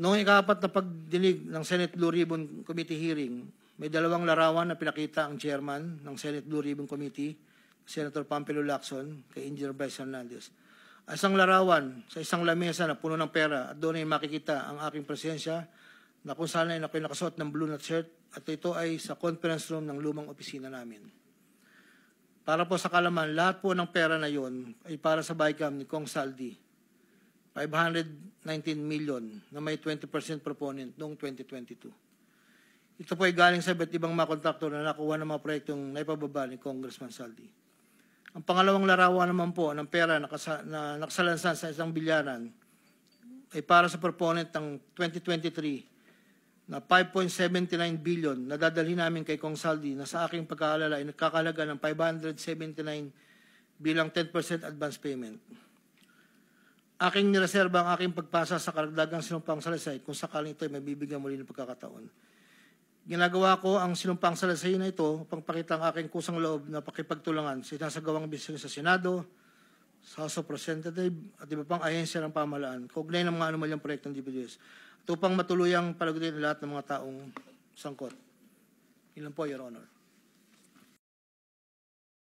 Noong ika-4 na pagdinig ng Senate Blue Ribbon Committee hearing, may 2 larawan na pinakita ang chairman ng Senate Blue Ribbon Committee, Senator Pampilo Lacson, kay Engineer Bryce Hernandez. Isang larawan sa isang lamesa na puno ng pera at doon ay makikita ang aking presensya na kung saan ay ako'y nakasuot ng blue na shirt at ito ay sa conference room ng lumang opisina namin. Para po sa kalaman, lahat po ng pera na yon ay para sa BICAM ni Kong Saldi, 519 million na may 20% proponent noong 2022. Ito po ay galing sa iba't ibang mga kontraktor na nakuha ng mga proyektong naipababa ni Congressman Saldi. Ang pangalawang larawan naman po ng pera na nakasalansan sa isang bilyaran ay para sa proponent ng 2023 na 5.79 billion na dadalhin namin kay Kong Saldi na sa aking pagkaalala ay nagkakalaga ng 579 bilang 10% advance payment. Aking nireserba ang aking pagpasa sa karagdagang sinumpang salaysay kung sakaling ito ay mabibigyan muli ng pagkakataon. Ginagawa ko ang sinumpang salaysay na ito upang pakita ang aking kusang loob na pakipagtulungan sa sinasagawang bisyon sa Senado, sa House of Representatives at iba pang ahensya ng pamahalaan, kaugnay ng mga anomalyang proyektong DPWH, at upang matuluyang palagutin lahat ng mga taong sangkot. Ilan po, Your Honor.